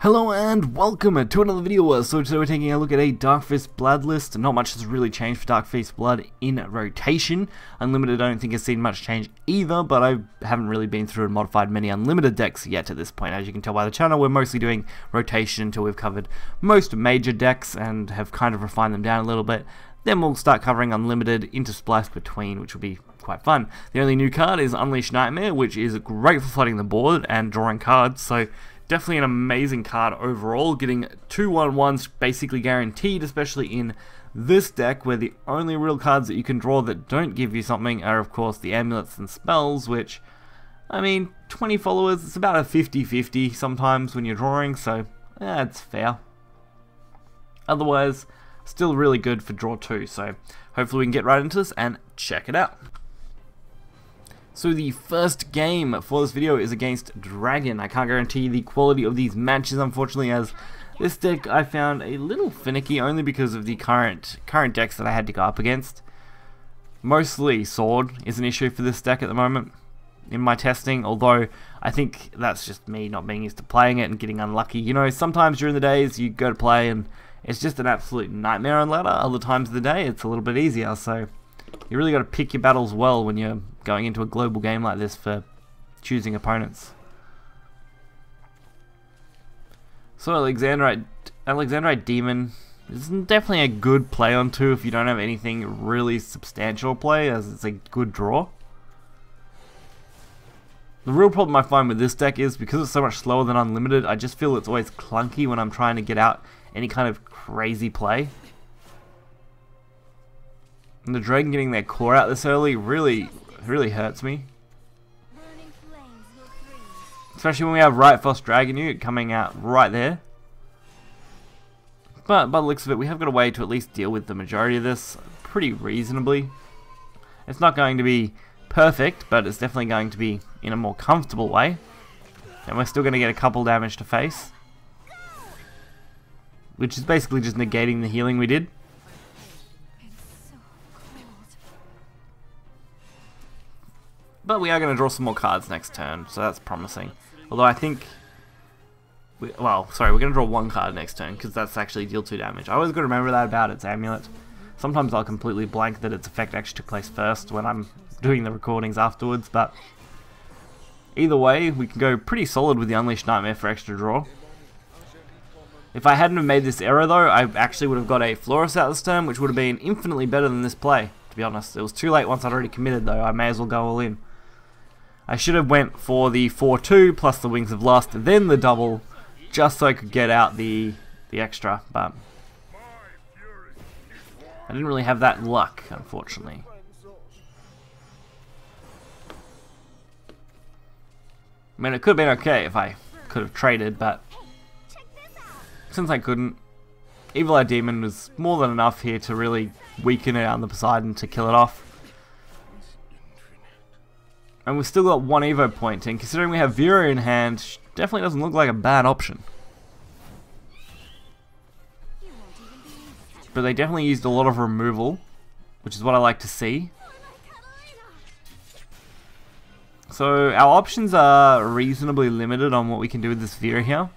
Hello and welcome to another video. So today we're taking a look at a Darkfeast Blood list. Not much has really changed for Darkfeast Blood in rotation. Unlimited I don't think has seen much change either, but I haven't really been through and modified many Unlimited decks yet at this point. As you can tell by the channel, we're mostly doing rotation until we've covered most major decks and have kind of refined them down a little bit. Then we'll start covering Unlimited interspliced between, which will be quite fun. The only new card is Unleash Nightmare, which is great for flooding the board and drawing cards, so definitely an amazing card overall. Getting 2/1/1s basically guaranteed, especially in this deck where the only real cards that you can draw that don't give you something are of course the amulets and spells, which, I mean, 20 followers, it's about a 50-50 sometimes when you're drawing, so yeah, it's fair. Otherwise, still really good for draw 2, so hopefully we can get right into this and check it out. So the first game for this video is against Dragon. I can't guarantee the quality of these matches, unfortunately, as this deck I found a little finicky only because of the current decks that I had to go up against. Mostly Sword is an issue for this deck at the moment in my testing, although I think that's just me not being used to playing it and getting unlucky. You know, sometimes during the days you go to play and it's just an absolute nightmare on ladder. Other times of the day it's a little bit easier, so you really got to pick your battles well when you're going into a global game like this for choosing opponents. So Alexandrite Demon is definitely a good play on two if you don't have anything really substantial play, as it's a good draw. The real problem I find with this deck is because it's so much slower than Unlimited, I just feel it's always clunky when I'm trying to get out any kind of crazy play. And the Dragon getting their core out this early really hurts me. Especially when we have Right Frost Dragon Unit coming out right there. But by the looks of it, we have got a way to at least deal with the majority of this pretty reasonably. It's not going to be perfect, but it's definitely going to be in a more comfortable way. And we're still going to get a couple damage to face, which is basically just negating the healing we did. But we are going to draw some more cards next turn, so that's promising. Although I think, we're going to draw one card next turn, because that's actually deal 2 damage. I always got to remember that about its amulet. Sometimes I'll completely blank that its effect actually took place first when I'm doing the recordings afterwards, but either way, we can go pretty solid with the Unleashed Nightmare for extra draw. If I hadn't have made this error though, I actually would have got a Florus out this turn, which would have been infinitely better than this play, to be honest. It was too late once I'd already committed though, I may as well go all in. I should have went for the 4/2 plus the Wings of Lust, then the double, just so I could get out the extra, but I didn't really have that luck, unfortunately. I mean, it could have been okay if I could have traded, but since I couldn't, Evil Eye Demon was more than enough here to really weaken it on the Poseidon to kill it off. And we've still got one Evo point, and considering we have Vera in hand, definitely doesn't look like a bad option. But they definitely used a lot of removal, which is what I like to see. So our options are reasonably limited on what we can do with this Vera here.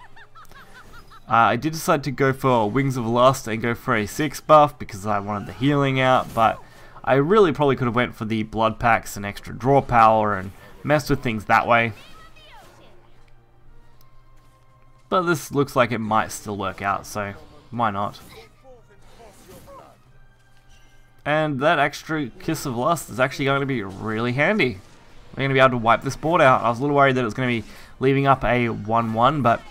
I did decide to go for Wings of Lust and go for a 6 buff because I wanted the healing out, but I really probably could have went for the blood packs and extra draw power and messed with things that way. But this looks like it might still work out, so why not? And that extra Kiss of Lust is actually going to be really handy. We're going to be able to wipe this board out. I was a little worried that it was going to be leaving up a 1/1, but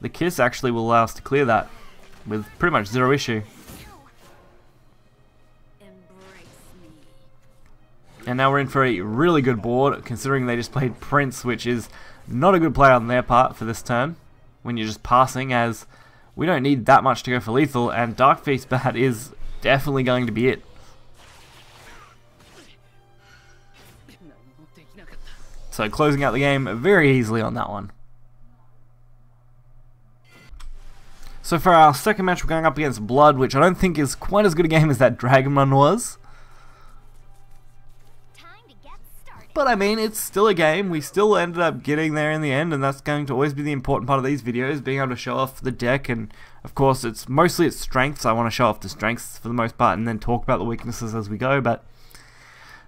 the Kiss actually will allow us to clear that with pretty much zero issue. And now we're in for a really good board, considering they just played Prince, which is not a good play on their part for this turn, when you're just passing, as we don't need that much to go for lethal, and Darkfeast Bat is definitely going to be it. So closing out the game very easily on that one. So for our second match, we're going up against Blood, which I don't think is quite as good a game as that Dragon one was. But I mean, it's still a game. We still ended up getting there in the end, and that's going to always be the important part of these videos, being able to show off the deck. And of course, it's mostly its strengths. I want to show off the strengths for the most part, and then talk about the weaknesses as we go. But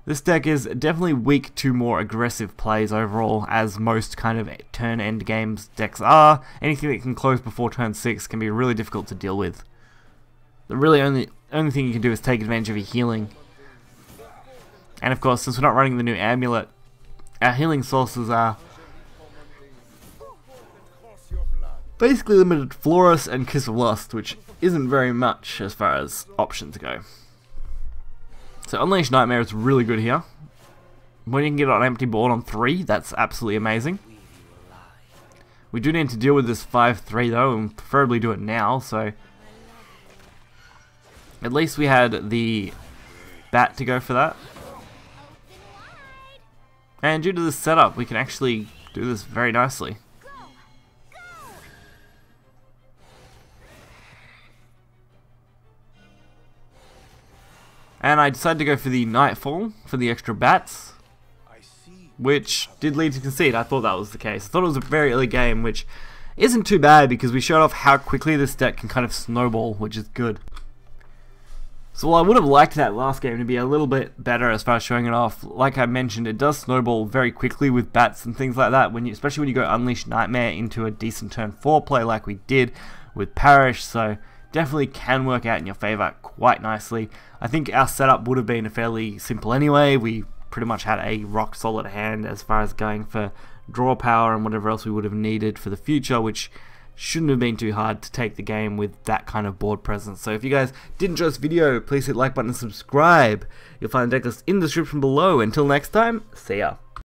this deck is definitely weak to more aggressive plays overall, as most kind of turn end games decks are. Anything that can close before turn 6 can be really difficult to deal with. The really only thing you can do is take advantage of your healing. And of course, since we're not running the new amulet, our healing sources are basically limited to Florus and Kiss of Lust, which isn't very much as far as options go. So Unleash Nightmare is really good here. When you can get it on empty board on 3, that's absolutely amazing. We do need to deal with this 5-3 though, and preferably do it now, so at least we had the bat to go for that. And due to this setup, we can actually do this very nicely. And I decided to go for the Nightfall for the extra bats, which did lead to concede. I thought that was the case. I thought it was a very early game, which isn't too bad because we showed off how quickly this deck can kind of snowball, which is good. So while I would have liked that last game to be a little bit better as far as showing it off, like I mentioned, it does snowball very quickly with bats and things like that, especially when you go Unleash Nightmare into a decent turn 4 play like we did with Parish, so definitely can work out in your favour quite nicely. I think our setup would have been fairly simple anyway. We pretty much had a rock solid hand as far as going for draw power and whatever else we would have needed for the future, which shouldn't have been too hard to take the game with that kind of board presence. So if you guys did enjoy this video, please hit like button and subscribe. You'll find the deck list in the description below. Until next time, see ya.